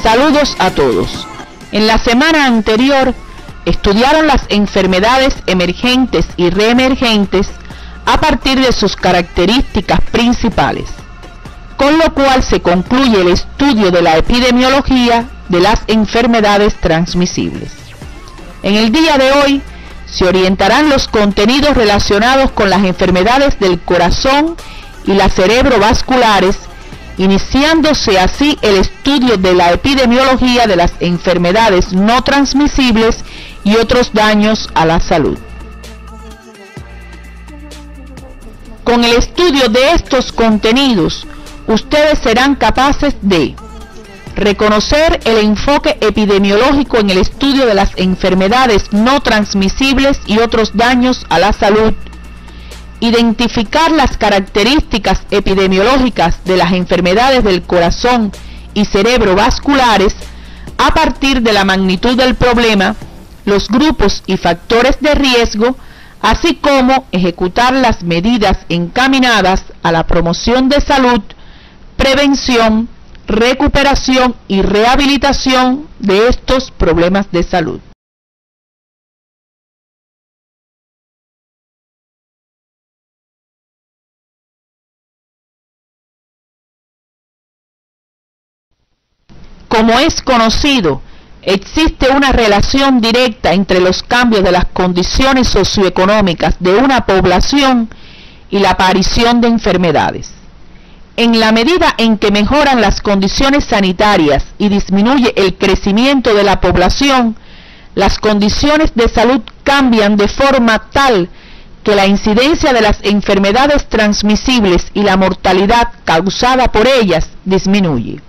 Saludos a todos. En la semana anterior estudiaron las enfermedades emergentes y reemergentes a partir de sus características principales, con lo cual se concluye el estudio de la epidemiología de las enfermedades transmisibles. En el día de hoy se orientarán los contenidos relacionados con las enfermedades del corazón y las cerebrovasculares, iniciándose así el estudio de la epidemiología de las enfermedades no transmisibles y otros daños a la salud. Con el estudio de estos contenidos, ustedes serán capaces de reconocer el enfoque epidemiológico en el estudio de las enfermedades no transmisibles y otros daños a la salud, identificar las características epidemiológicas de las enfermedades del corazón y cerebrovasculares a partir de la magnitud del problema, los grupos y factores de riesgo, así como ejecutar las medidas encaminadas a la promoción de salud, prevención, recuperación y rehabilitación de estos problemas de salud. Como es conocido, existe una relación directa entre los cambios de las condiciones socioeconómicas de una población y la aparición de enfermedades. En la medida en que mejoran las condiciones sanitarias y disminuye el crecimiento de la población, las condiciones de salud cambian de forma tal que la incidencia de las enfermedades transmisibles y la mortalidad causada por ellas disminuye,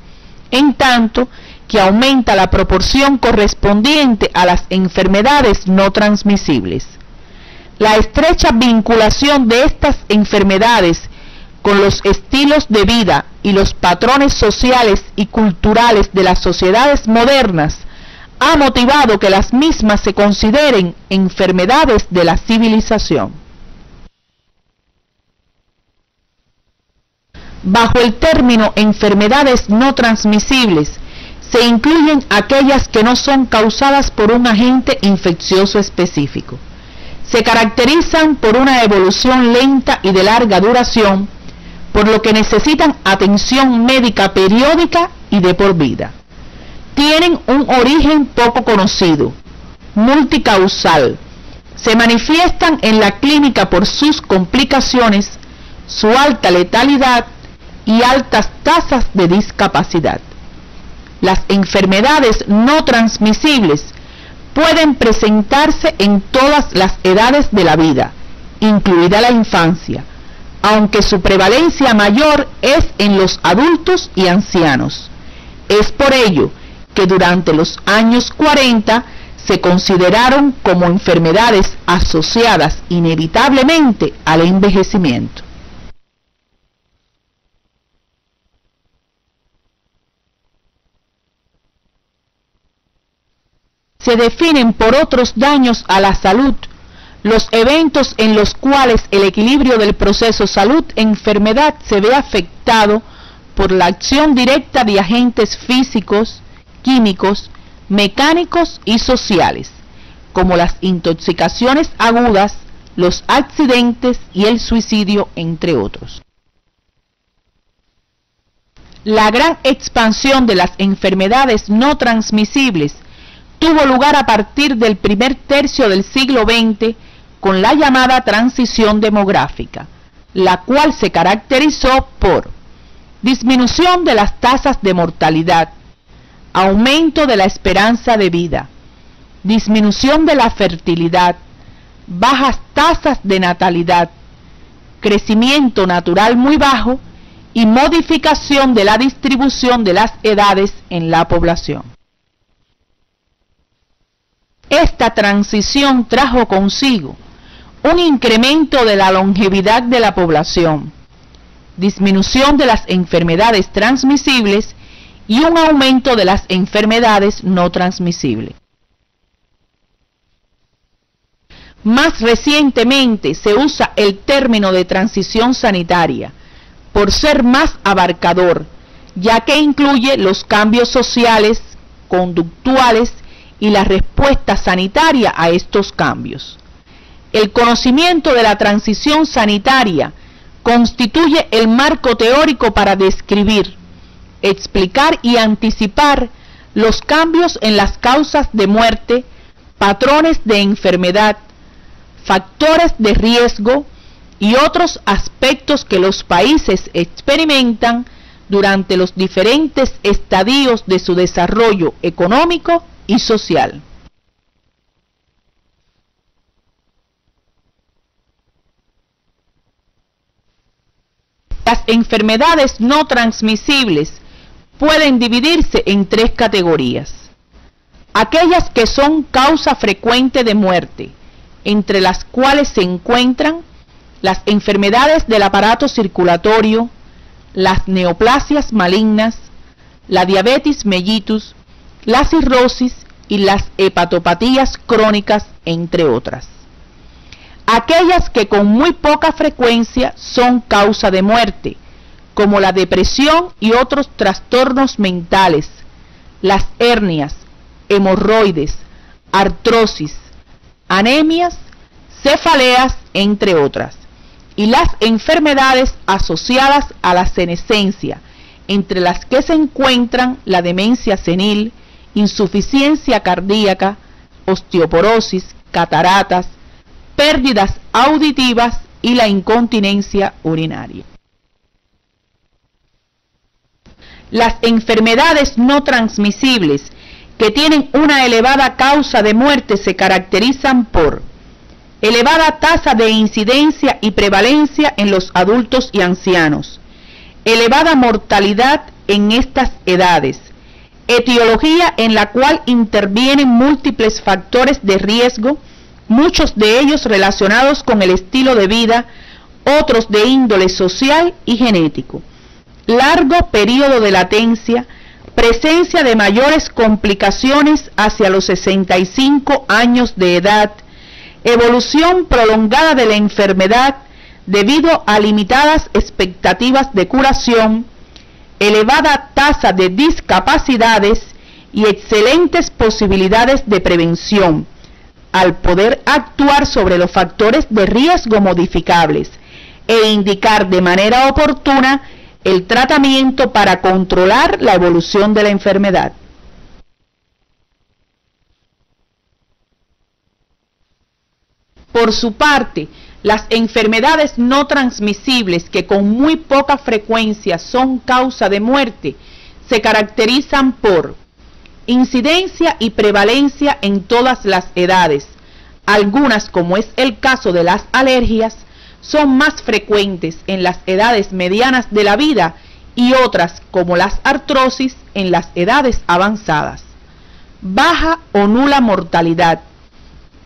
en tanto que aumenta la proporción correspondiente a las enfermedades no transmisibles. La estrecha vinculación de estas enfermedades con los estilos de vida y los patrones sociales y culturales de las sociedades modernas ha motivado que las mismas se consideren enfermedades de la civilización. Bajo el término enfermedades no transmisibles se incluyen aquellas que no son causadas por un agente infeccioso específico. Se caracterizan por una evolución lenta y de larga duración, por lo que necesitan atención médica periódica y de por vida. Tienen un origen poco conocido, multicausal. Se manifiestan en la clínica por sus complicaciones, su alta letalidad y altas tasas de discapacidad. Las enfermedades no transmisibles pueden presentarse en todas las edades de la vida, incluida la infancia, aunque su prevalencia mayor es en los adultos y ancianos. Es por ello que durante los años 40 se consideraron como enfermedades asociadas inevitablemente al envejecimiento. Se definen por otros daños a la salud los eventos en los cuales el equilibrio del proceso salud-enfermedad se ve afectado por la acción directa de agentes físicos, químicos, mecánicos y sociales, como las intoxicaciones agudas, los accidentes y el suicidio, entre otros. La gran expansión de las enfermedades no transmisibles tuvo lugar a partir del primer tercio del siglo XX con la llamada transición demográfica, la cual se caracterizó por disminución de las tasas de mortalidad, aumento de la esperanza de vida, disminución de la fertilidad, bajas tasas de natalidad, crecimiento natural muy bajo y modificación de la distribución de las edades en la población. Esta transición trajo consigo un incremento de la longevidad de la población, disminución de las enfermedades transmisibles y un aumento de las enfermedades no transmisibles. Más recientemente se usa el término de transición sanitaria por ser más abarcador, ya que incluye los cambios sociales, conductuales y la respuesta sanitaria a estos cambios. El conocimiento de la transición sanitaria constituye el marco teórico para describir, explicar y anticipar los cambios en las causas de muerte, patrones de enfermedad, factores de riesgo y otros aspectos que los países experimentan durante los diferentes estadios de su desarrollo económico y social. Las enfermedades no transmisibles pueden dividirse en tres categorías. Aquellas que son causa frecuente de muerte, entre las cuales se encuentran las enfermedades del aparato circulatorio, las neoplasias malignas, la diabetes mellitus, la cirrosis y las hepatopatías crónicas, entre otras. Aquellas que con muy poca frecuencia son causa de muerte, como la depresión y otros trastornos mentales, las hernias, hemorroides, artrosis, anemias, cefaleas, entre otras, y las enfermedades asociadas a la senescencia, entre las que se encuentran la demencia senil, insuficiencia cardíaca, osteoporosis, cataratas, pérdidas auditivas y la incontinencia urinaria. Las enfermedades no transmisibles que tienen una elevada causa de muerte se caracterizan por elevada tasa de incidencia y prevalencia en los adultos y ancianos, elevada mortalidad en estas edades, etiología en la cual intervienen múltiples factores de riesgo, muchos de ellos relacionados con el estilo de vida, otros de índole social y genético, largo periodo de latencia, presencia de mayores complicaciones hacia los 65 años de edad, evolución prolongada de la enfermedad debido a limitadas expectativas de curación, elevada tasa de discapacidades y excelentes posibilidades de prevención, al poder actuar sobre los factores de riesgo modificables e indicar de manera oportuna el tratamiento para controlar la evolución de la enfermedad. Por su parte, las enfermedades no transmisibles que con muy poca frecuencia son causa de muerte se caracterizan por incidencia y prevalencia en todas las edades. Algunas, como es el caso de las alergias, son más frecuentes en las edades medianas de la vida y otras, como las artrosis, en las edades avanzadas. Baja o nula mortalidad,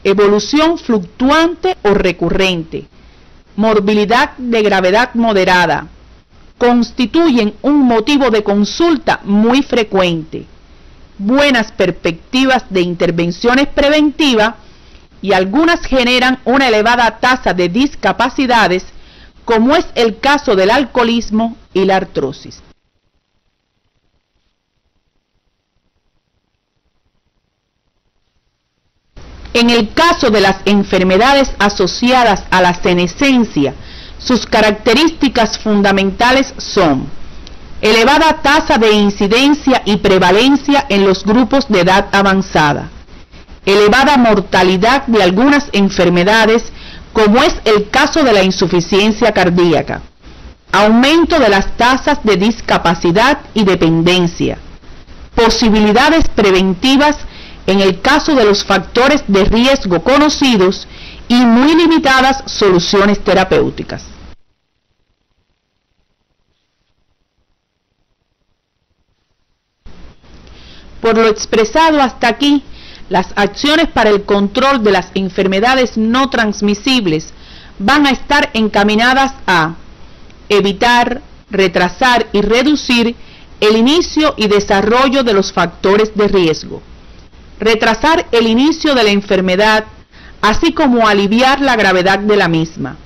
evolución fluctuante o recurrente, morbilidad de gravedad moderada, constituyen un motivo de consulta muy frecuente, buenas perspectivas de intervenciones preventivas y algunas generan una elevada tasa de discapacidades, como es el caso del alcoholismo y la artrosis. En el caso de las enfermedades asociadas a la senescencia, sus características fundamentales son elevada tasa de incidencia y prevalencia en los grupos de edad avanzada, elevada mortalidad de algunas enfermedades, como es el caso de la insuficiencia cardíaca, aumento de las tasas de discapacidad y dependencia, posibilidades preventivas en el caso de los factores de riesgo conocidos y muy limitadas soluciones terapéuticas. Por lo expresado hasta aquí, Las acciones para el control de las enfermedades no transmisibles van a estar encaminadas a evitar, retrasar y reducir el inicio y desarrollo de los factores de riesgo, retrasar el inicio de la enfermedad, así como aliviar la gravedad de la misma,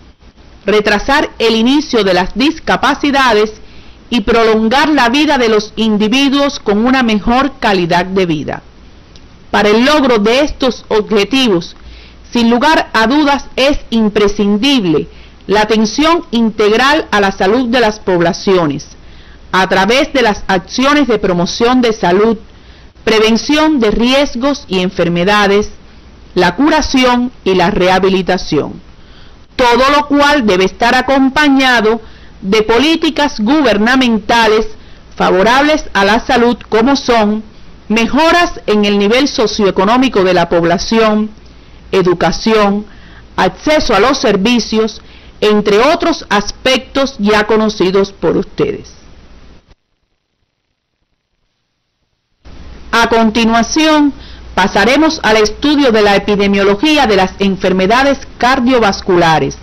retrasar el inicio de las discapacidades y prolongar la vida de los individuos con una mejor calidad de vida. Para el logro de estos objetivos, sin lugar a dudas, es imprescindible la atención integral a la salud de las poblaciones, a través de las acciones de promoción de salud, prevención de riesgos y enfermedades, la curación y la rehabilitación, todo lo cual debe estar acompañado de políticas gubernamentales favorables a la salud, como son mejoras en el nivel socioeconómico de la población, educación, acceso a los servicios, entre otros aspectos ya conocidos por ustedes. A continuación, pasaremos al estudio de la epidemiología de las enfermedades cardiovasculares,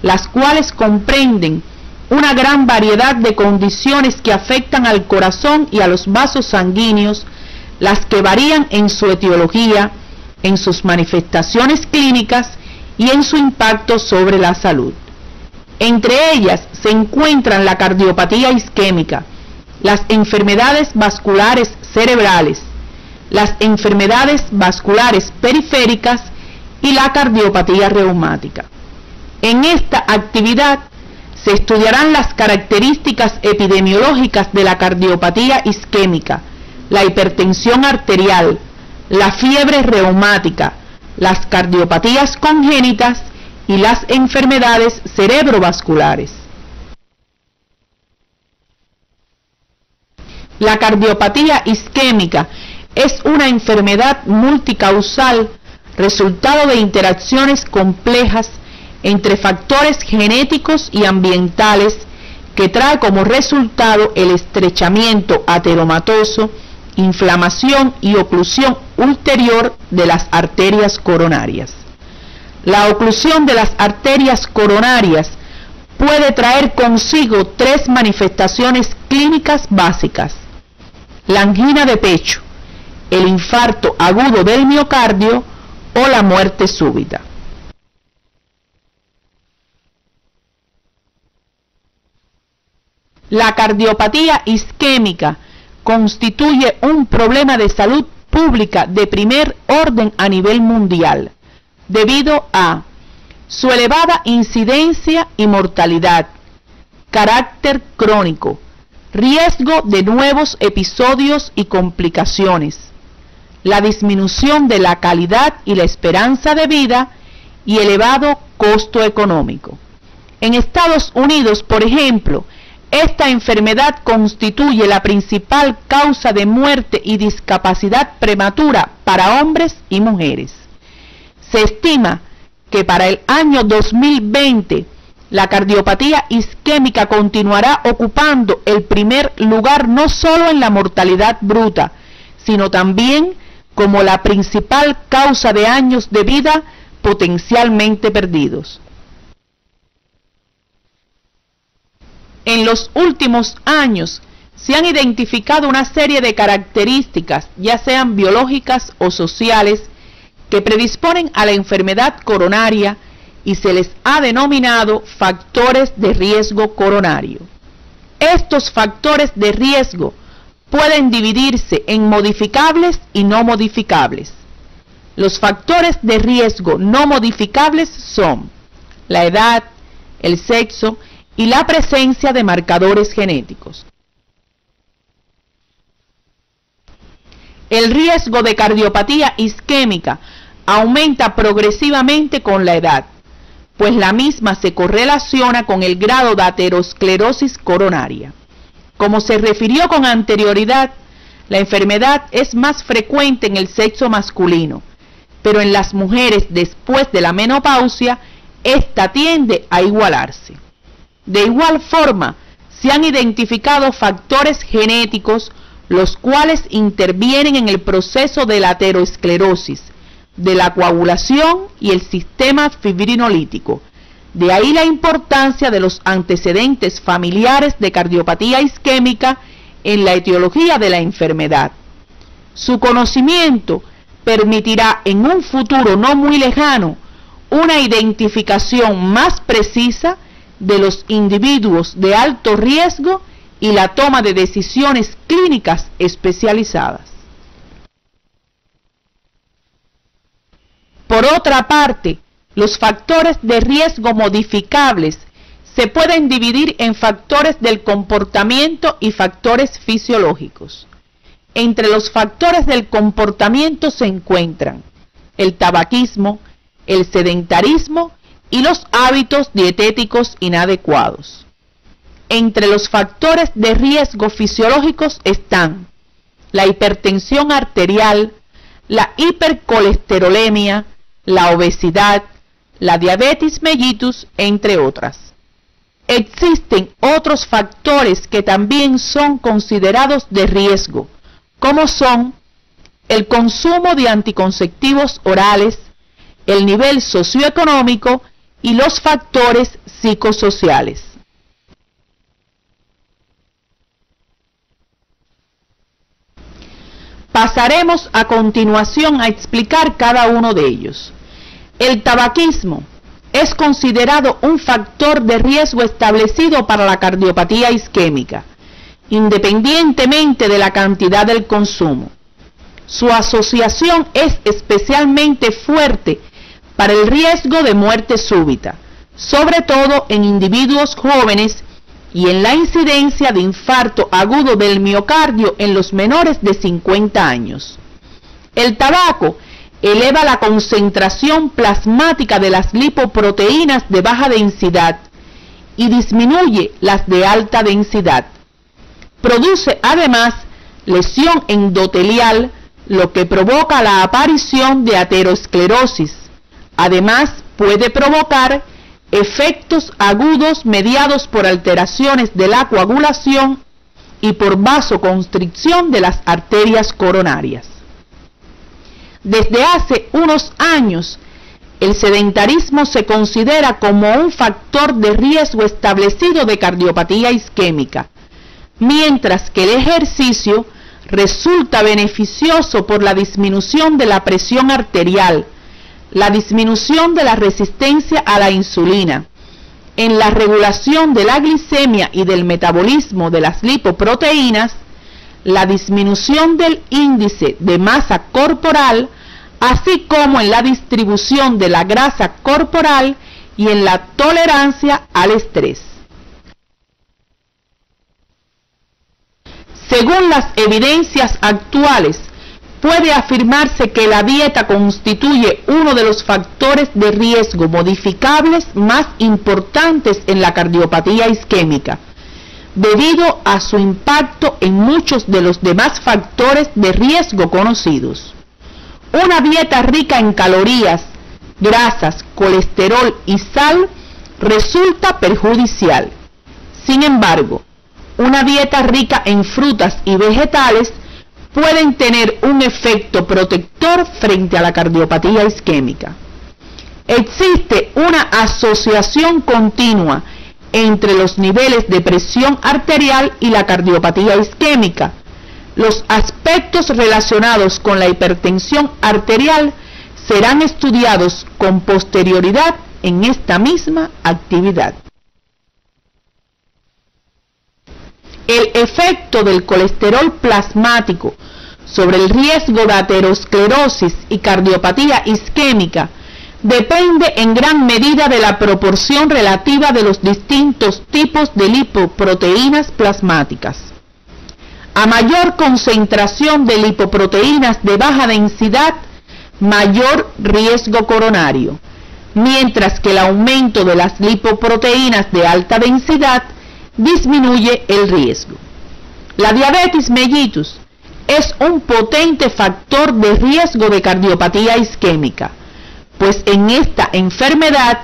las cuales comprenden una gran variedad de condiciones que afectan al corazón y a los vasos sanguíneos, las que varían en su etiología, en sus manifestaciones clínicas y en su impacto sobre la salud. Entre ellas se encuentran la cardiopatía isquémica, las enfermedades vasculares cerebrales, las enfermedades vasculares periféricas y la cardiopatía reumática. En esta actividad se estudiarán las características epidemiológicas de la cardiopatía isquémica, la hipertensión arterial, la fiebre reumática, las cardiopatías congénitas y las enfermedades cerebrovasculares. La cardiopatía isquémica es una enfermedad multicausal, resultado de interacciones complejas entre factores genéticos y ambientales, que trae como resultado el estrechamiento ateromatoso, inflamación y oclusión ulterior de las arterias coronarias. La oclusión de las arterias coronarias puede traer consigo tres manifestaciones clínicas básicas: la angina de pecho, el infarto agudo del miocardio o la muerte súbita. La cardiopatía isquémica constituye un problema de salud pública de primer orden a nivel mundial, debido a su elevada incidencia y mortalidad, carácter crónico, riesgo de nuevos episodios y complicaciones, la disminución de la calidad y la esperanza de vida y elevado costo económico. En Estados Unidos, por ejemplo, esta enfermedad constituye la principal causa de muerte y discapacidad prematura para hombres y mujeres. Se estima que para el año 2020 la cardiopatía isquémica continuará ocupando el primer lugar no solo en la mortalidad bruta, sino también como la principal causa de años de vida potencialmente perdidos. En los últimos años se han identificado una serie de características, ya sean biológicas o sociales, que predisponen a la enfermedad coronaria y se les ha denominado factores de riesgo coronario. Estos factores de riesgo pueden dividirse en modificables y no modificables. Los factores de riesgo no modificables son la edad, el sexo y la presencia de marcadores genéticos. El riesgo de cardiopatía isquémica aumenta progresivamente con la edad, pues la misma se correlaciona con el grado de aterosclerosis coronaria. Como se refirió con anterioridad, la enfermedad es más frecuente en el sexo masculino, pero en las mujeres después de la menopausia, esta tiende a igualarse. De igual forma, se han identificado factores genéticos, los cuales intervienen en el proceso de la aterosclerosis, de la coagulación y el sistema fibrinolítico. De ahí la importancia de los antecedentes familiares de cardiopatía isquémica en la etiología de la enfermedad. Su conocimiento permitirá en un futuro no muy lejano una identificación más precisa de los individuos de alto riesgo y la toma de decisiones clínicas especializadas. Por otra parte, los factores de riesgo modificables se pueden dividir en factores del comportamiento y factores fisiológicos. Entre los factores del comportamiento se encuentran el tabaquismo, el sedentarismo y los hábitos dietéticos inadecuados. Entre los factores de riesgo fisiológicos están la hipertensión arterial, la hipercolesterolemia, la obesidad, la diabetes mellitus, entre otras. Existen otros factores que también son considerados de riesgo, como son el consumo de anticonceptivos orales, el nivel socioeconómico y los factores psicosociales. Pasaremos a continuación a explicar cada uno de ellos. El tabaquismo es considerado un factor de riesgo establecido para la cardiopatía isquémica, independientemente de la cantidad del consumo. Su asociación es especialmente fuerte para el riesgo de muerte súbita, sobre todo en individuos jóvenes, y en la incidencia de infarto agudo del miocardio en los menores de 50 años. El tabaco eleva la concentración plasmática de las lipoproteínas de baja densidad y disminuye las de alta densidad. Produce además lesión endotelial, lo que provoca la aparición de aterosclerosis. Además, puede provocar efectos agudos mediados por alteraciones de la coagulación y por vasoconstricción de las arterias coronarias. Desde hace unos años, el sedentarismo se considera como un factor de riesgo establecido de cardiopatía isquémica, mientras que el ejercicio resulta beneficioso por la disminución de la presión arterial, la disminución de la resistencia a la insulina, en la regulación de la glicemia y del metabolismo de las lipoproteínas, la disminución del índice de masa corporal, así como en la distribución de la grasa corporal y en la tolerancia al estrés. Según las evidencias actuales, puede afirmarse que la dieta constituye uno de los factores de riesgo modificables más importantes en la cardiopatía isquémica, debido a su impacto en muchos de los demás factores de riesgo conocidos. Una dieta rica en calorías, grasas, colesterol y sal resulta perjudicial. Sin embargo, una dieta rica en frutas y vegetales pueden tener un efecto protector frente a la cardiopatía isquémica. Existe una asociación continua entre los niveles de presión arterial y la cardiopatía isquémica. Los aspectos relacionados con la hipertensión arterial serán estudiados con posterioridad en esta misma actividad. El efecto del colesterol plasmático sobre el riesgo de aterosclerosis y cardiopatía isquémica depende en gran medida de la proporción relativa de los distintos tipos de lipoproteínas plasmáticas. A mayor concentración de lipoproteínas de baja densidad, mayor riesgo coronario, mientras que el aumento de las lipoproteínas de alta densidad disminuye el riesgo. La diabetes mellitus es un potente factor de riesgo de cardiopatía isquémica, pues en esta enfermedad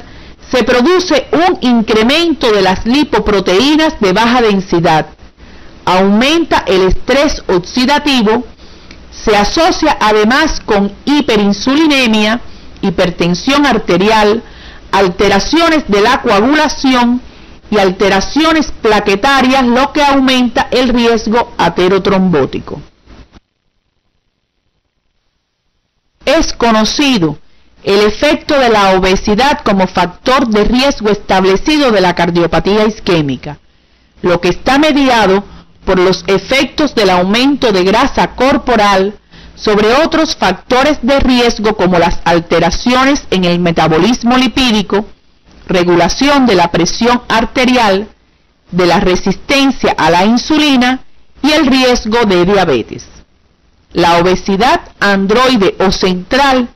se produce un incremento de las lipoproteínas de baja densidad, aumenta el estrés oxidativo, se asocia además con hiperinsulinemia, hipertensión arterial, alteraciones de la coagulación y alteraciones plaquetarias, lo que aumenta el riesgo aterotrombótico. Es conocido el efecto de la obesidad como factor de riesgo establecido de la cardiopatía isquémica, lo que está mediado por los efectos del aumento de grasa corporal sobre otros factores de riesgo como las alteraciones en el metabolismo lipídico, regulación de la presión arterial, de la resistencia a la insulina y el riesgo de diabetes. La obesidad androide o central,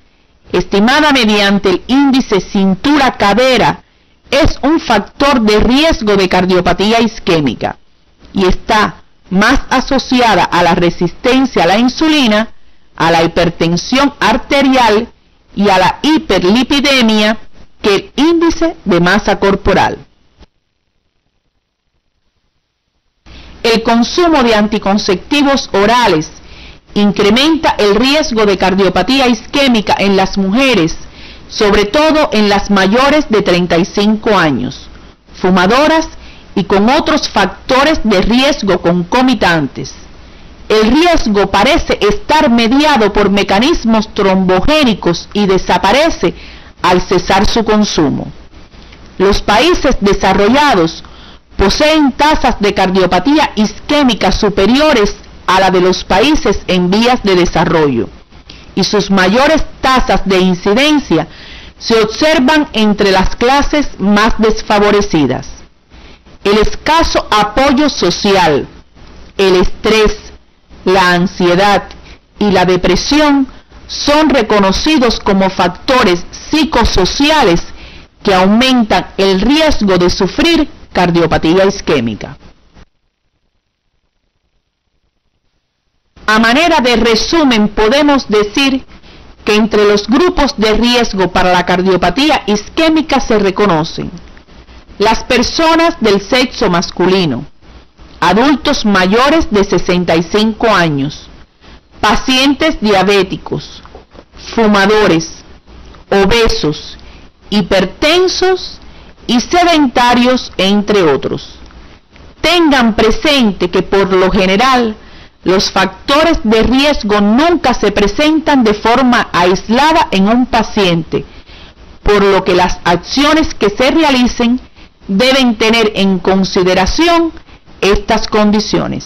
estimada mediante el índice cintura-cadera, es un factor de riesgo de cardiopatía isquémica y está más asociada a la resistencia a la insulina, a la hipertensión arterial y a la hiperlipidemia que el índice de masa corporal. El consumo de anticonceptivos orales incrementa el riesgo de cardiopatía isquémica en las mujeres, sobre todo en las mayores de 35 años, fumadoras y con otros factores de riesgo concomitantes. El riesgo parece estar mediado por mecanismos trombogénicos y desaparece al cesar su consumo. Los países desarrollados poseen tasas de cardiopatía isquémica superiores a la de los países en vías de desarrollo, y sus mayores tasas de incidencia se observan entre las clases más desfavorecidas. El escaso apoyo social, el estrés, la ansiedad y la depresión son reconocidos como factores psicosociales que aumentan el riesgo de sufrir cardiopatía isquémica. A manera de resumen, podemos decir que entre los grupos de riesgo para la cardiopatía isquémica se reconocen las personas del sexo masculino, adultos mayores de 65 años, pacientes diabéticos, fumadores, obesos, hipertensos y sedentarios, entre otros. Tengan presente que por lo general los factores de riesgo nunca se presentan de forma aislada en un paciente, por lo que las acciones que se realicen deben tener en consideración estas condiciones.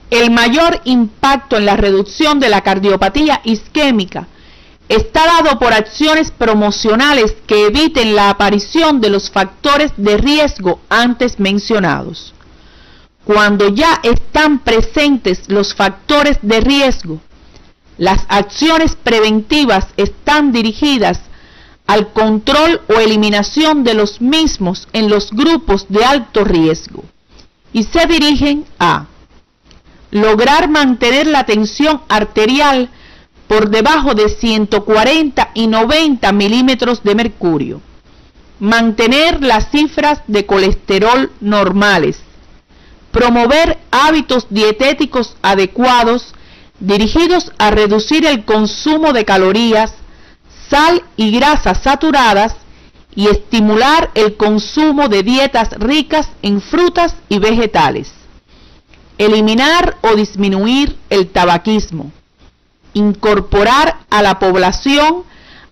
El mayor impacto en la reducción de la cardiopatía isquémica está dado por acciones promocionales que eviten la aparición de los factores de riesgo antes mencionados. Cuando ya están presentes los factores de riesgo, las acciones preventivas están dirigidas al control o eliminación de los mismos en los grupos de alto riesgo y se dirigen a lograr mantener la tensión arterial por debajo de 140 y 90 milímetros de mercurio, mantener las cifras de colesterol normales, promover hábitos dietéticos adecuados dirigidos a reducir el consumo de calorías, sal y grasas saturadas y estimular el consumo de dietas ricas en frutas y vegetales, eliminar o disminuir el tabaquismo, incorporar a la población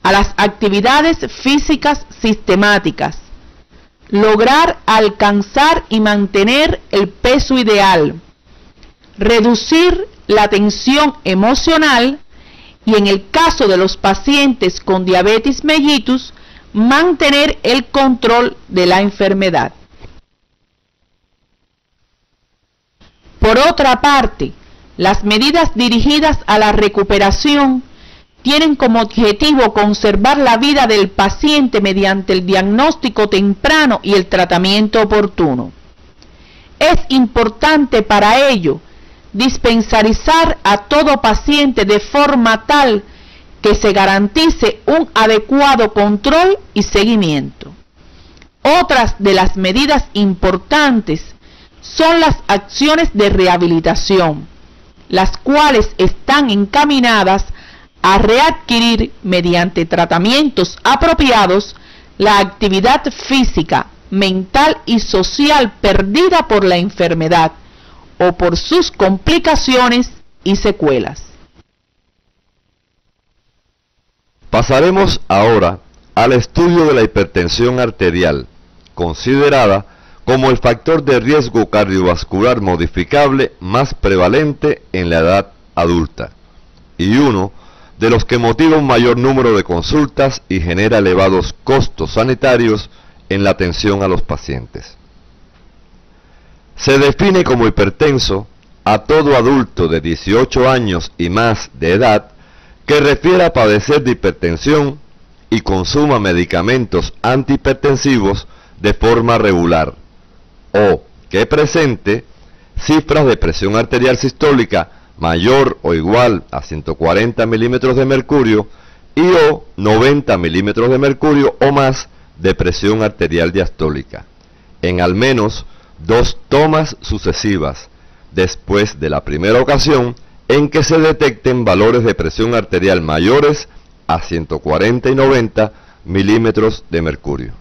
a las actividades físicas sistemáticas, lograr alcanzar y mantener el peso ideal, reducir la tensión emocional y, en el caso de los pacientes con diabetes mellitus, mantener el control de la enfermedad. Por otra parte, las medidas dirigidas a la recuperación tienen como objetivo conservar la vida del paciente mediante el diagnóstico temprano y el tratamiento oportuno. Es importante para ello dispensarizar a todo paciente de forma tal que se garantice un adecuado control y seguimiento. Otras de las medidas importantes son las acciones de rehabilitación, las cuales están encaminadas a readquirir mediante tratamientos apropiados la actividad física, mental y social perdida por la enfermedad o por sus complicaciones y secuelas. Pasaremos ahora al estudio de la hipertensión arterial, considerada como el factor de riesgo cardiovascular modificable más prevalente en la edad adulta, y uno de los que motiva un mayor número de consultas y genera elevados costos sanitarios en la atención a los pacientes. Se define como hipertenso a todo adulto de 18 años y más de edad que refiera a padecer de hipertensión y consuma medicamentos antihipertensivos de forma regular, o que presente cifras de presión arterial sistólica mayor o igual a 140 milímetros de mercurio y o 90 milímetros de mercurio o más de presión arterial diastólica, en al menos 2 tomas sucesivas después de la primera ocasión en que se detecten valores de presión arterial mayores a 140 y 90 milímetros de mercurio.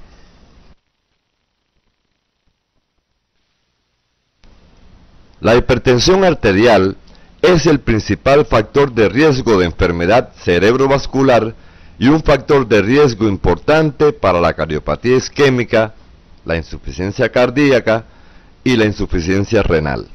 La hipertensión arterial es el principal factor de riesgo de enfermedad cerebrovascular y un factor de riesgo importante para la cardiopatía isquémica, la insuficiencia cardíaca y la insuficiencia renal.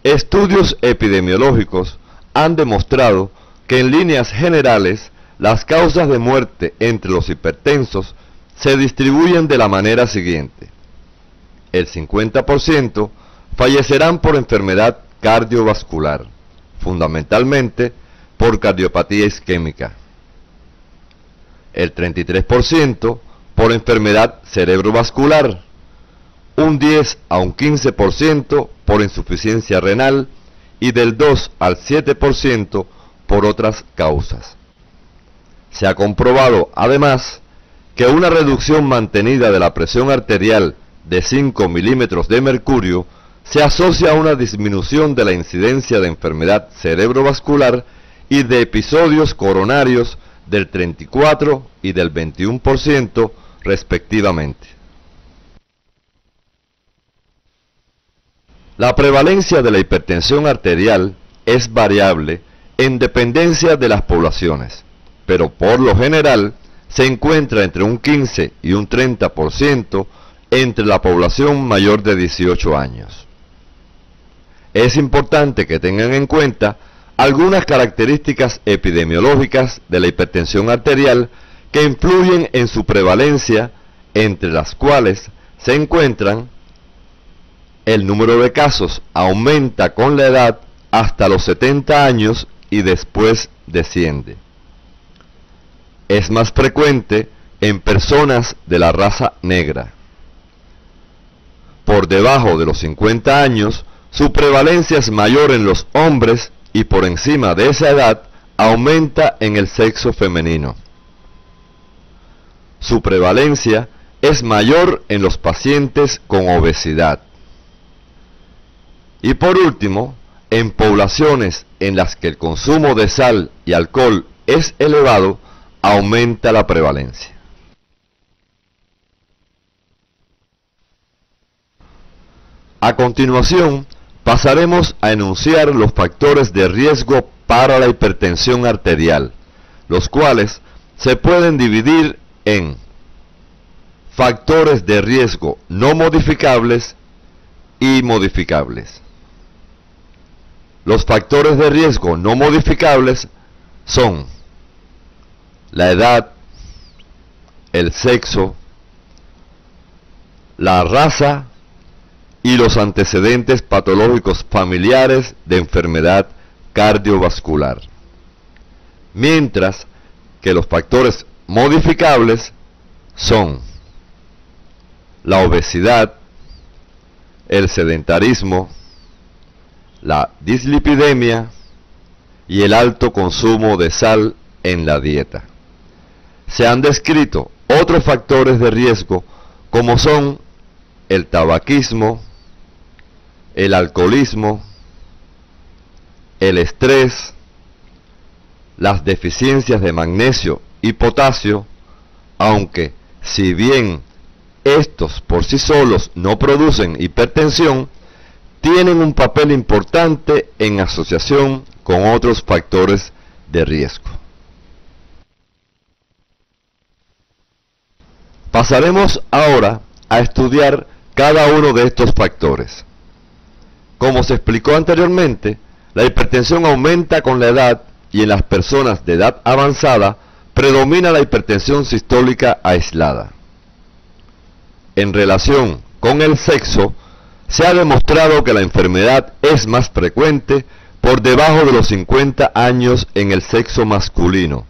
Estudios epidemiológicos han demostrado que en líneas generales las causas de muerte entre los hipertensos se distribuyen de la manera siguiente. El 50% fallecerán por enfermedad cardiovascular, fundamentalmente por cardiopatía isquémica. El 33% por enfermedad cerebrovascular, un 10 a un 15% por insuficiencia renal y del 2 al 7% por otras causas. Se ha comprobado además que una reducción mantenida de la presión arterial de 5 milímetros de mercurio se asocia a una disminución de la incidencia de enfermedad cerebrovascular y de episodios coronarios del 34 y del 21% respectivamente. La prevalencia de la hipertensión arterial es variable en dependencia de las poblaciones, pero por lo general se encuentra entre un 15 y un 30% entre la población mayor de 18 años. Es importante que tengan en cuenta algunas características epidemiológicas de la hipertensión arterial que influyen en su prevalencia, entre las cuales se encuentran: el número de casos aumenta con la edad hasta los 70 años y después desciende. Es más frecuente en personas de la raza negra. Por debajo de los 50 años, su prevalencia es mayor en los hombres y por encima de esa edad aumenta en el sexo femenino. Su prevalencia es mayor en los pacientes con obesidad. Y por último, en poblaciones en las que el consumo de sal y alcohol es elevado, aumenta la prevalencia. A continuación, pasaremos a enunciar los factores de riesgo para la hipertensión arterial, los cuales se pueden dividir en factores de riesgo no modificables y modificables. Los factores de riesgo no modificables son la edad, el sexo, la raza y los antecedentes patológicos familiares de enfermedad cardiovascular. Mientras que los factores modificables son la obesidad, el sedentarismo, la dislipidemia y el alto consumo de sal en la dieta. Se han descrito otros factores de riesgo como son el tabaquismo, el alcoholismo, el estrés, las deficiencias de magnesio y potasio, aunque si bien estos por sí solos no producen hipertensión, tienen un papel importante en asociación con otros factores de riesgo. Pasaremos ahora a estudiar cada uno de estos factores. Como se explicó anteriormente, la hipertensión aumenta con la edad y en las personas de edad avanzada predomina la hipertensión sistólica aislada. En relación con el sexo, se ha demostrado que la enfermedad es más frecuente por debajo de los 50 años en el sexo masculino.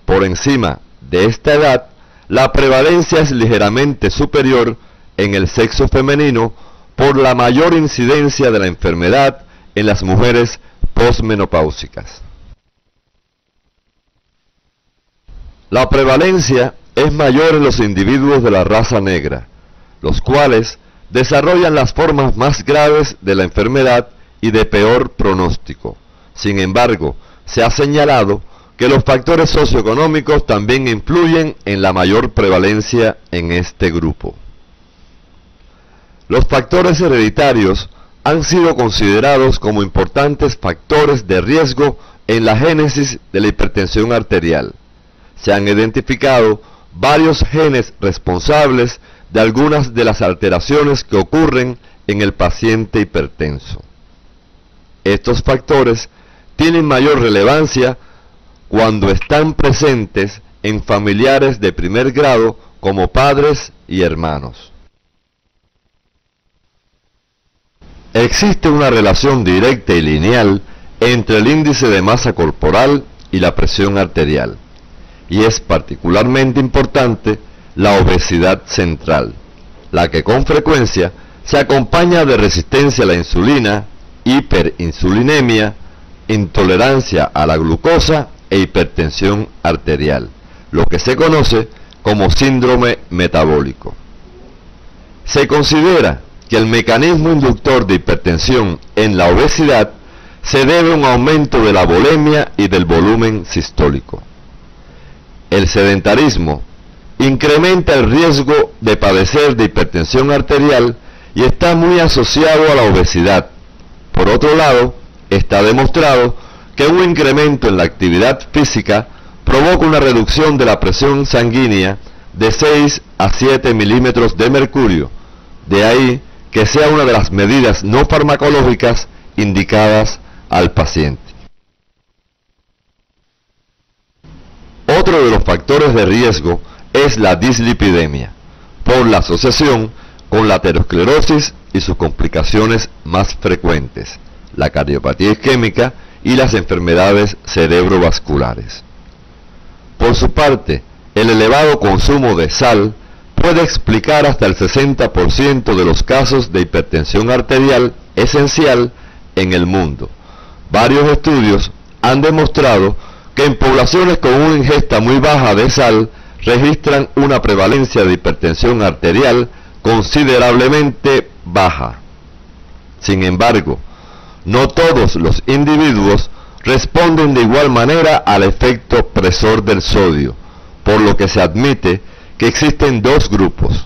Por encima de esta edad, la prevalencia es ligeramente superior en el sexo femenino por la mayor incidencia de la enfermedad en las mujeres posmenopáusicas. La prevalencia es mayor en los individuos de la raza negra, los cuales desarrollan las formas más graves de la enfermedad y de peor pronóstico. Sin embargo, se ha señalado que los factores socioeconómicos también influyen en la mayor prevalencia en este grupo. Los factores hereditarios han sido considerados como importantes factores de riesgo en la génesis de la hipertensión arterial. Se han identificado varios genes responsables de algunas de las alteraciones que ocurren en el paciente hipertenso. Estos factores tienen mayor relevancia cuando están presentes en familiares de primer grado como padres y hermanos. Existe una relación directa y lineal entre el índice de masa corporal y la presión arterial, y es particularmente importante la obesidad central, la que con frecuencia se acompaña de resistencia a la insulina, hiperinsulinemia, intolerancia a la glucosa e hipertensión arterial, lo que se conoce como síndrome metabólico. Se considera que el mecanismo inductor de hipertensión en la obesidad se debe a un aumento de la volemia y del volumen sistólico. El sedentarismo incrementa el riesgo de padecer de hipertensión arterial y está muy asociado a la obesidad. Por otro lado, está demostrado que un incremento en la actividad física provoca una reducción de la presión sanguínea de 6 a 7 milímetros de mercurio, de ahí que sea una de las medidas no farmacológicas indicadas al paciente. Otro de los factores de riesgo es la dislipidemia, por la asociación con la aterosclerosis y sus complicaciones más frecuentes, la cardiopatía isquémica y las enfermedades cerebrovasculares. Por su parte, el elevado consumo de sal puede explicar hasta el 60% de los casos de hipertensión arterial esencial en el mundo. Varios estudios han demostrado que en poblaciones con una ingesta muy baja de sal registran una prevalencia de hipertensión arterial considerablemente baja. Sin embargo, no todos los individuos responden de igual manera al efecto presor del sodio, por lo que se admite que existen dos grupos: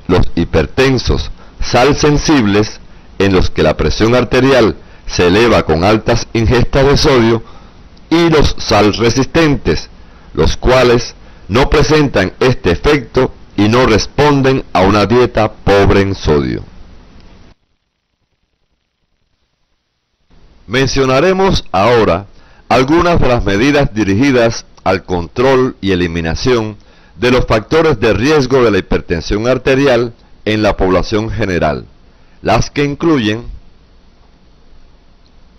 los hipertensos sal sensibles, en los que la presión arterial se eleva con altas ingestas de sodio, y los sal resistentes, los cuales no presentan este efecto y no responden a una dieta pobre en sodio. Mencionaremos ahora algunas de las medidas dirigidas al control y eliminación de los factores de riesgo de la hipertensión arterial en la población general, las que incluyen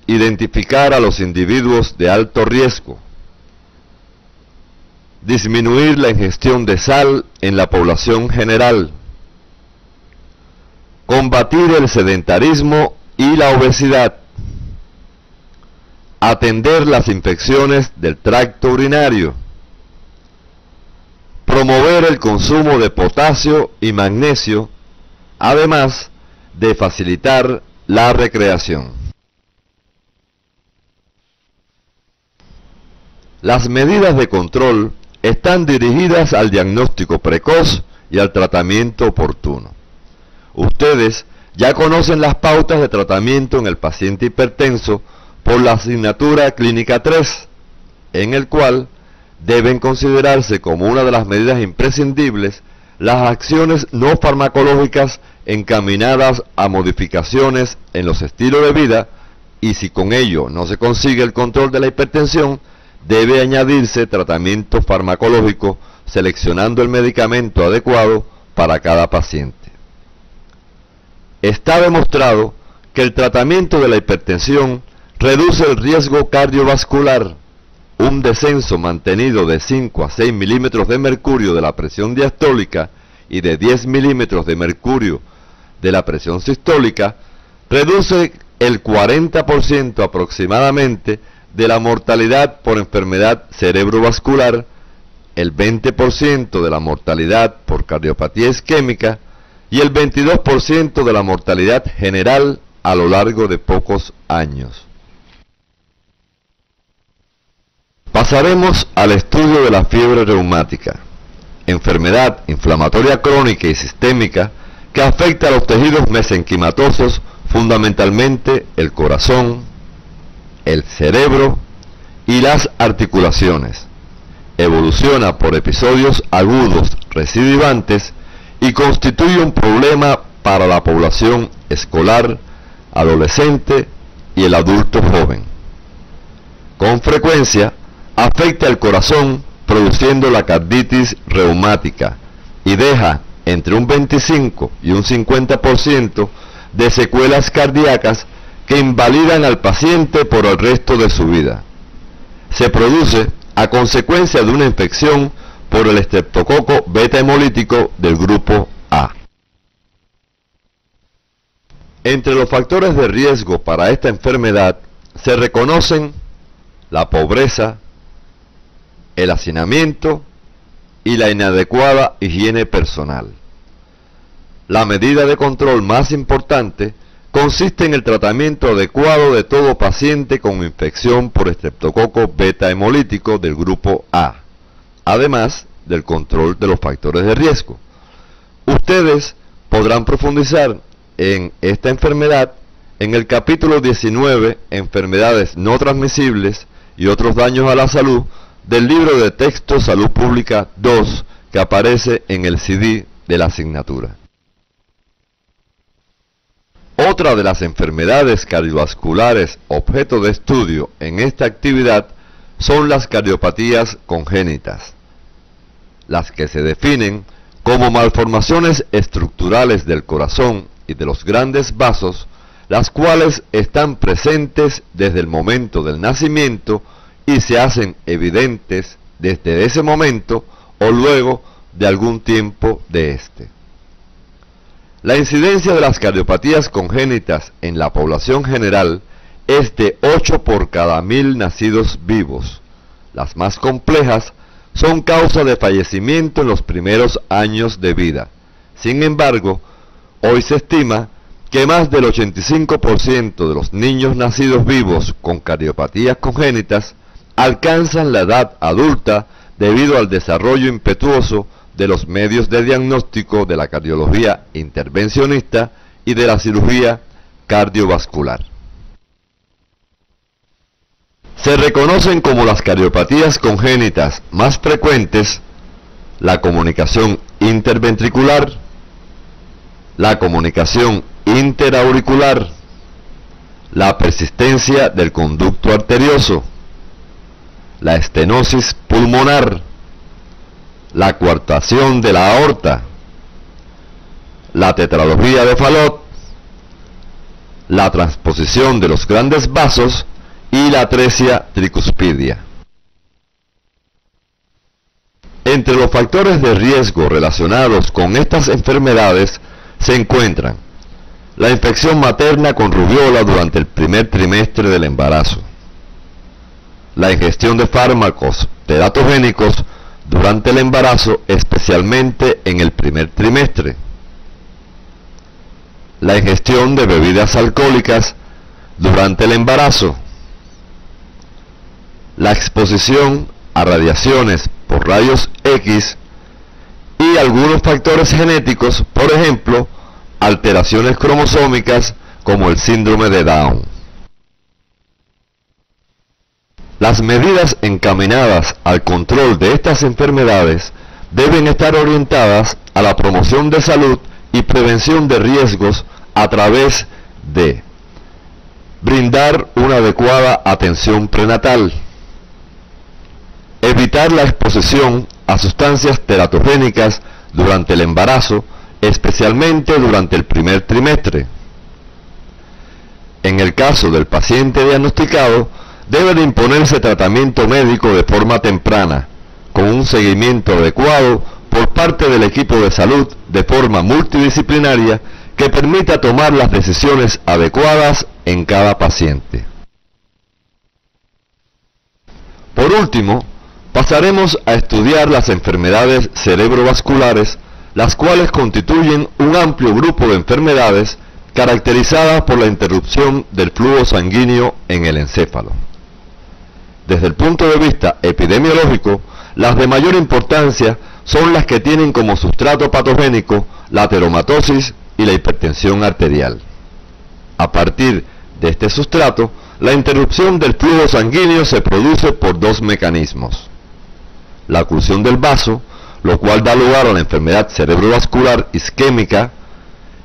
identificar a los individuos de alto riesgo, disminuir la ingestión de sal en la población general, combatir el sedentarismo y la obesidad, atender las infecciones del tracto urinario, promover el consumo de potasio y magnesio, además de facilitar la recreación. Las medidas de control están dirigidas al diagnóstico precoz y al tratamiento oportuno. Ustedes ya conocen las pautas de tratamiento en el paciente hipertenso por la asignatura clínica 3, en el cual deben considerarse como una de las medidas imprescindibles las acciones no farmacológicas encaminadas a modificaciones en los estilos de vida, y si con ello no se consigue el control de la hipertensión, debe añadirse tratamiento farmacológico seleccionando el medicamento adecuado para cada paciente. Está demostrado que el tratamiento de la hipertensión reduce el riesgo cardiovascular. Un descenso mantenido de 5 a 6 milímetros de mercurio de la presión diastólica y de 10 milímetros de mercurio de la presión sistólica reduce el 40% aproximadamente de la mortalidad por enfermedad cerebrovascular, el 20% de la mortalidad por cardiopatía isquémica y el 22% de la mortalidad general a lo largo de pocos años. Pasaremos al estudio de la fiebre reumática, enfermedad inflamatoria crónica y sistémica que afecta a los tejidos mesenquimatosos, fundamentalmente el corazón, el cerebro y las articulaciones. Evoluciona por episodios agudos recidivantes y constituye un problema para la población escolar, adolescente y el adulto joven. Con frecuencia afecta el corazón produciendo la carditis reumática y deja entre un 25 y un 50% de secuelas cardíacas que invalidan al paciente por el resto de su vida. Se produce a consecuencia de una infección por el estreptococo beta hemolítico del grupo A. Entre los factores de riesgo para esta enfermedad se reconocen la pobreza, el hacinamiento y la inadecuada higiene personal. La medida de control más importante consiste en el tratamiento adecuado de todo paciente con infección por estreptococo beta hemolítico del grupo A, además del control de los factores de riesgo. Ustedes podrán profundizar en esta enfermedad en el capítulo 19, Enfermedades no transmisibles y otros daños a la salud, del libro de texto Salud Pública 2, que aparece en el CD de la asignatura. Otra de las enfermedades cardiovasculares objeto de estudio en esta actividad son las cardiopatías congénitas, las que se definen como malformaciones estructurales del corazón y de los grandes vasos, las cuales están presentes desde el momento del nacimiento y se hacen evidentes desde ese momento o luego de algún tiempo de este. La incidencia de las cardiopatías congénitas en la población general es de 8 por cada 1000 nacidos vivos. Las más complejas son causa de fallecimiento en los primeros años de vida. Sin embargo, hoy se estima que más del 85% de los niños nacidos vivos con cardiopatías congénitas alcanzan la edad adulta debido al desarrollo impetuoso de los medios de diagnóstico de la cardiología intervencionista y de la cirugía cardiovascular. Se reconocen como las cardiopatías congénitas más frecuentes la comunicación interventricular, la comunicación interauricular, la persistencia del conducto arterioso, la estenosis pulmonar, la coartación de la aorta, la tetralogía de Fallot, la transposición de los grandes vasos y la atresia tricuspidia. Entre los factores de riesgo relacionados con estas enfermedades se encuentran la infección materna con rubiola durante el primer trimestre del embarazo, la ingestión de fármacos teratogénicos durante el embarazo, especialmente en el primer trimestre. La ingestión de bebidas alcohólicas durante el embarazo. La exposición a radiaciones por rayos X y algunos factores genéticos, por ejemplo, alteraciones cromosómicas como el síndrome de Down. Las medidas encaminadas al control de estas enfermedades deben estar orientadas a la promoción de salud y prevención de riesgos a través de brindar una adecuada atención prenatal, evitar la exposición a sustancias teratogénicas durante el embarazo, especialmente durante el primer trimestre. En el caso del paciente diagnosticado, debe de imponerse tratamiento médico de forma temprana, con un seguimiento adecuado por parte del equipo de salud de forma multidisciplinaria que permita tomar las decisiones adecuadas en cada paciente. Por último, pasaremos a estudiar las enfermedades cerebrovasculares, las cuales constituyen un amplio grupo de enfermedades caracterizadas por la interrupción del flujo sanguíneo en el encéfalo. Desde el punto de vista epidemiológico, las de mayor importancia son las que tienen como sustrato patogénico la ateromatosis y la hipertensión arterial. A partir de este sustrato, la interrupción del flujo sanguíneo se produce por dos mecanismos: la oclusión del vaso, lo cual da lugar a la enfermedad cerebrovascular isquémica,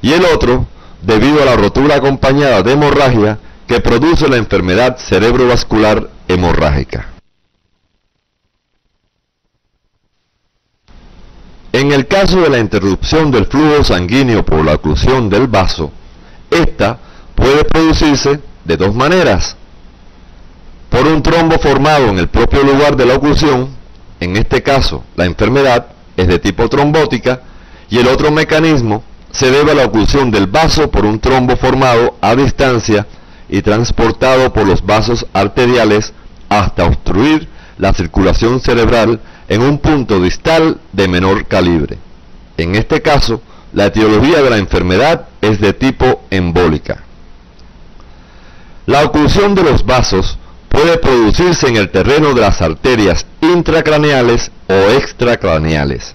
y el otro, debido a la rotura acompañada de hemorragia, que produce la enfermedad cerebrovascular hemorrágica. En el caso de la interrupción del flujo sanguíneo por la oclusión del vaso, esta puede producirse de dos maneras: por un trombo formado en el propio lugar de la oclusión, en este caso la enfermedad es de tipo trombótica, y el otro mecanismo se debe a la oclusión del vaso por un trombo formado a distancia y transportado por los vasos arteriales hasta obstruir la circulación cerebral en un punto distal de menor calibre. En este caso, la etiología de la enfermedad es de tipo embólica. La oclusión de los vasos puede producirse en el terreno de las arterias intracraneales o extracraneales.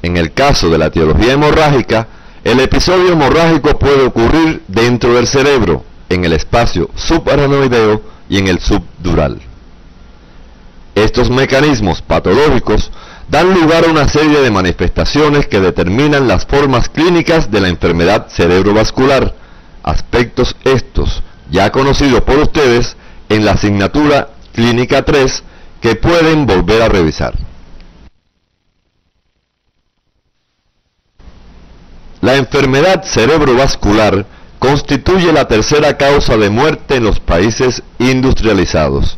En el caso de la etiología hemorrágica, el episodio hemorrágico puede ocurrir dentro del cerebro, en el espacio subaracnoideo y en el subdural. Estos mecanismos patológicos dan lugar a una serie de manifestaciones que determinan las formas clínicas de la enfermedad cerebrovascular, aspectos estos ya conocidos por ustedes en la asignatura Clínica 3, que pueden volver a revisar. La enfermedad cerebrovascular constituye la tercera causa de muerte en los países industrializados.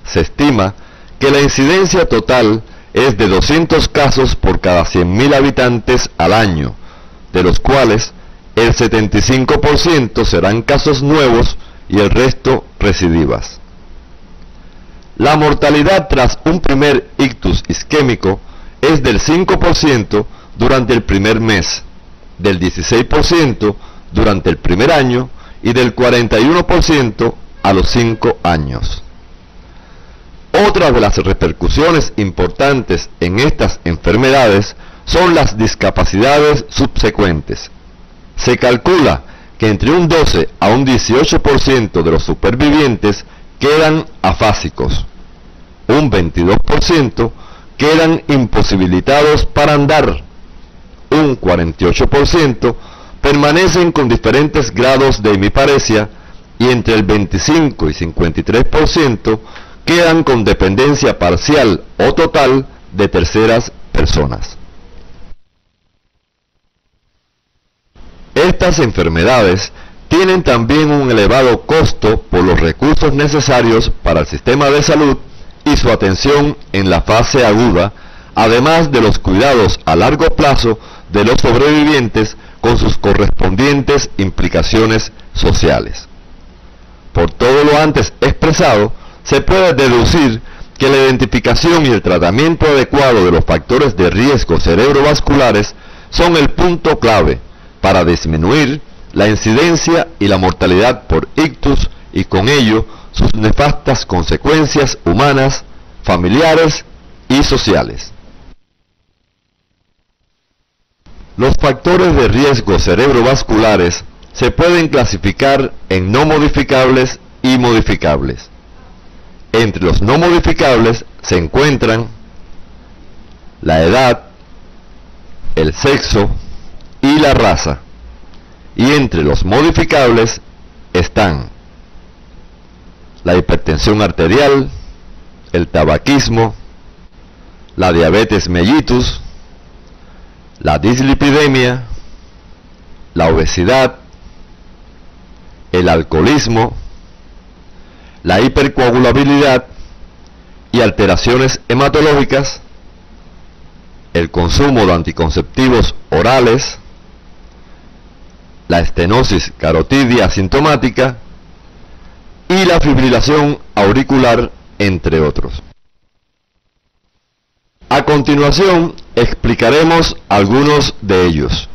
Se estima que la incidencia total es de 200 casos por cada 100.000 habitantes al año, de los cuales el 75% serán casos nuevos y el resto recidivas. La mortalidad tras un primer ictus isquémico es del 5% durante el primer mes, del 16% durante el primer año y del 41% a los 5 años. Otra de las repercusiones importantes en estas enfermedades son las discapacidades subsecuentes. Se calcula que entre un 12 a un 18% de los supervivientes quedan afásicos, un 22% quedan imposibilitados para andar, un 48% permanecen con diferentes grados de hemiparesia y entre el 25 y 53% quedan con dependencia parcial o total de terceras personas. Estas enfermedades tienen también un elevado costo por los recursos necesarios para el sistema de salud y su atención en la fase aguda, además de los cuidados a largo plazo de los sobrevivientes con sus correspondientes implicaciones sociales. Por todo lo antes expresado, se puede deducir que la identificación y el tratamiento adecuado de los factores de riesgo cerebrovasculares son el punto clave para disminuir la incidencia y la mortalidad por ictus y con ello sus nefastas consecuencias humanas, familiares y sociales. Los factores de riesgo cerebrovasculares se pueden clasificar en no modificables y modificables. Entre los no modificables se encuentran la edad, el sexo y la raza. Y entre los modificables están la hipertensión arterial, el tabaquismo, la diabetes mellitus, la dislipidemia, la obesidad, el alcoholismo, la hipercoagulabilidad y alteraciones hematológicas, el consumo de anticonceptivos orales, la estenosis carotidia asintomática y la fibrilación auricular, entre otros. A continuación explicaremos algunos de ellos.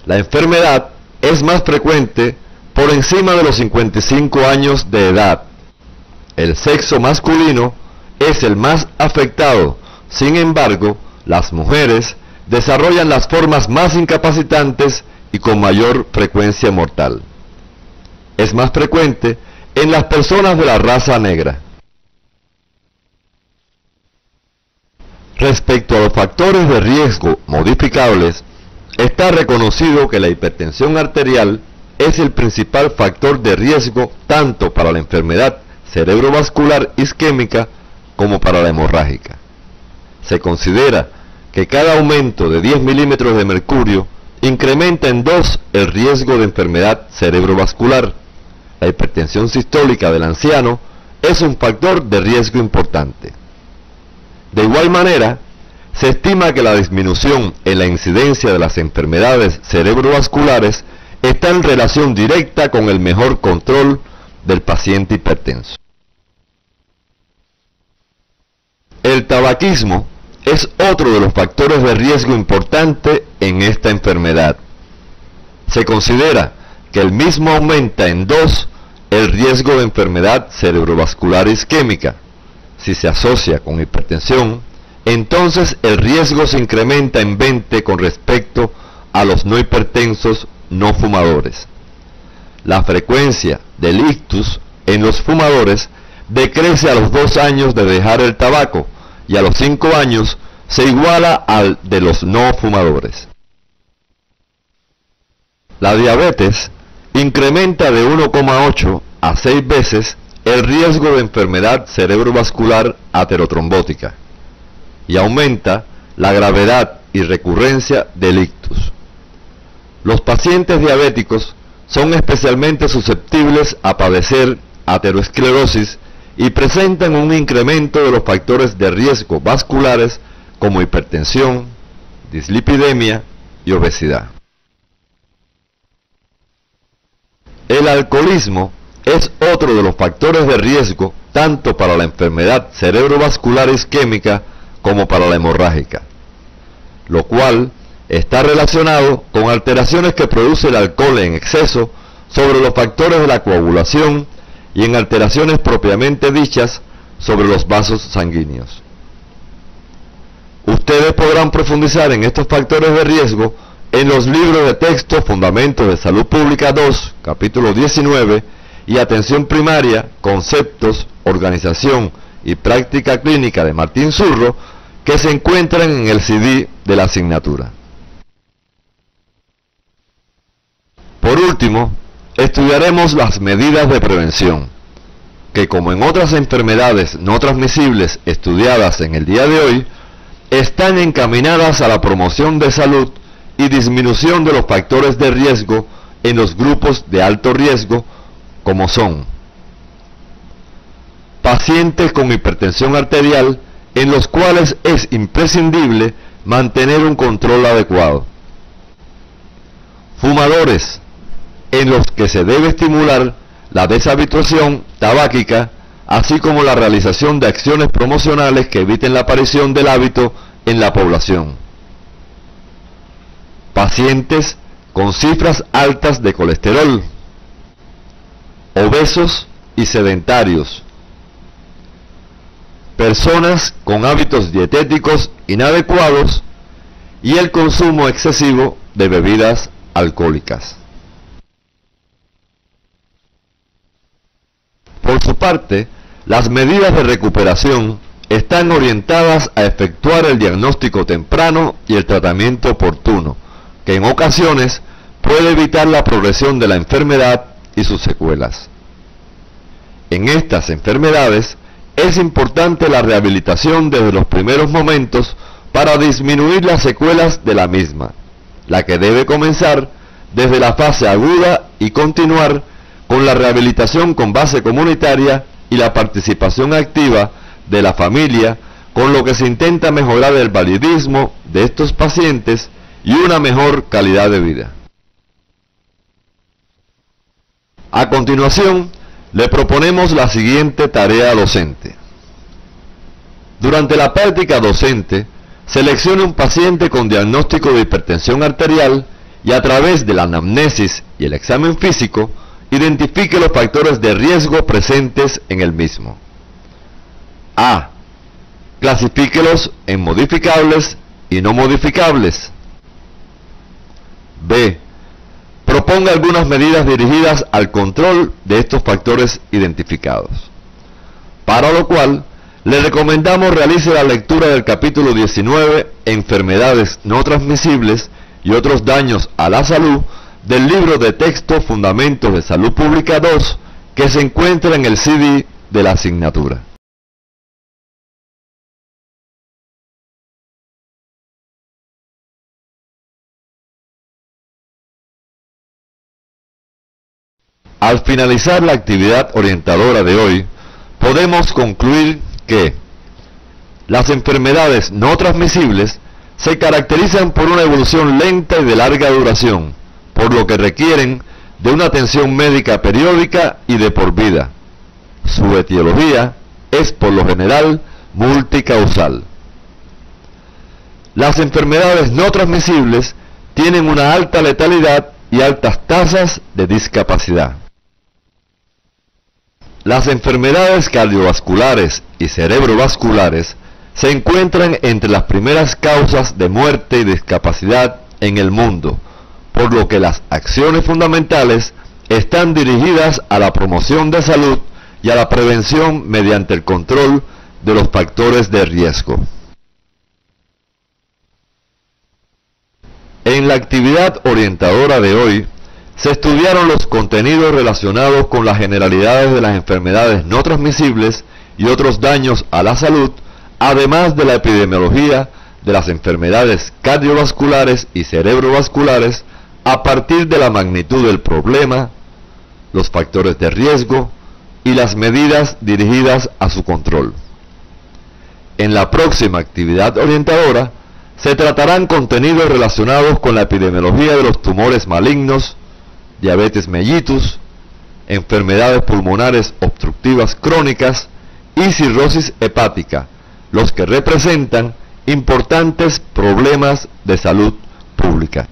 La enfermedad es más frecuente por encima de los 55 años de edad. El sexo masculino es el más afectado. Sin embargo, las mujeres desarrollan las formas más incapacitantes y con mayor frecuencia mortal. Es más frecuente en las personas de la raza negra. Respecto a los factores de riesgo modificables, está reconocido que la hipertensión arterial es el principal factor de riesgo tanto para la enfermedad cerebrovascular isquémica como para la hemorrágica. Se considera que cada aumento de 10 milímetros de mercurio incrementa en 2 el riesgo de enfermedad cerebrovascular. La hipertensión sistólica del anciano es un factor de riesgo importante. De igual manera, se estima que la disminución en la incidencia de las enfermedades cerebrovasculares está en relación directa con el mejor control del paciente hipertenso. El tabaquismo es otro de los factores de riesgo importante en esta enfermedad. Se considera que el mismo aumenta en 2 el riesgo de enfermedad cerebrovascular isquémica. Si se asocia con hipertensión, entonces el riesgo se incrementa en 20 con respecto a los no hipertensos no fumadores. La frecuencia del ictus en los fumadores decrece a los 2 años de dejar el tabaco y a los 5 años se iguala al de los no fumadores. La diabetes incrementa de 1,8 a 6 veces el riesgo de enfermedad cerebrovascular aterotrombótica y aumenta la gravedad y recurrencia del ictus. Los pacientes diabéticos son especialmente susceptibles a padecer aterosclerosis y presentan un incremento de los factores de riesgo vasculares como hipertensión, dislipidemia y obesidad. El alcoholismo es otro de los factores de riesgo tanto para la enfermedad cerebrovascular isquémica como para la hemorrágica, lo cual está relacionado con alteraciones que produce el alcohol en exceso sobre los factores de la coagulación y en alteraciones propiamente dichas sobre los vasos sanguíneos. Ustedes podrán profundizar en estos factores de riesgo en los libros de texto Fundamentos de Salud Pública 2, capítulo 19, y Atención Primaria, Conceptos, Organización y Práctica Clínica de Martín Zurro, que se encuentran en el CD de la asignatura. Por último, estudiaremos las medidas de prevención, que como en otras enfermedades no transmisibles estudiadas en el día de hoy, están encaminadas a la promoción de salud y disminución de los factores de riesgo en los grupos de alto riesgo, como son pacientes con hipertensión arterial, en los cuales es imprescindible mantener un control adecuado; fumadores, en los que se debe estimular la deshabituación tabáquica así como la realización de acciones promocionales que eviten la aparición del hábito en la población. Pacientes con cifras altas de colesterol, obesos y sedentarios, personas con hábitos dietéticos inadecuados y el consumo excesivo de bebidas alcohólicas. Por su parte, las medidas de recuperación están orientadas a efectuar el diagnóstico temprano y el tratamiento oportuno, que en ocasiones puede evitar la progresión de la enfermedad y sus secuelas. En estas enfermedades es importante la rehabilitación desde los primeros momentos para disminuir las secuelas de la misma, la que debe comenzar desde la fase aguda y continuar con la rehabilitación con base comunitaria y la participación activa de la familia, con lo que se intenta mejorar el validismo de estos pacientes y una mejor calidad de vida. A continuación, le proponemos la siguiente tarea docente. Durante la práctica docente, seleccione un paciente con diagnóstico de hipertensión arterial y a través de la anamnesis y el examen físico, identifique los factores de riesgo presentes en el mismo. A. Clasifíquelos en modificables y no modificables. B. Proponga algunas medidas dirigidas al control de estos factores identificados. Para lo cual, le recomendamos realice la lectura del capítulo 19, Enfermedades no transmisibles y otros daños a la salud, del libro de texto Fundamentos de Salud Pública 2, que se encuentra en el CD de la asignatura. Al finalizar la actividad orientadora de hoy, podemos concluir que las enfermedades no transmisibles se caracterizan por una evolución lenta y de larga duración, por lo que requieren de una atención médica periódica y de por vida. Su etiología es por lo general multicausal. Las enfermedades no transmisibles tienen una alta letalidad y altas tasas de discapacidad. Las enfermedades cardiovasculares y cerebrovasculares se encuentran entre las primeras causas de muerte y discapacidad en el mundo, por lo que las acciones fundamentales están dirigidas a la promoción de salud y a la prevención mediante el control de los factores de riesgo. En la actividad orientadora de hoy, se estudiaron los contenidos relacionados con las generalidades de las enfermedades no transmisibles y otros daños a la salud, además de la epidemiología de las enfermedades cardiovasculares y cerebrovasculares a partir de la magnitud del problema, los factores de riesgo y las medidas dirigidas a su control. En la próxima actividad orientadora se tratarán contenidos relacionados con la epidemiología de los tumores malignos, diabetes mellitus, enfermedades pulmonares obstructivas crónicas y cirrosis hepática, los que representan importantes problemas de salud pública.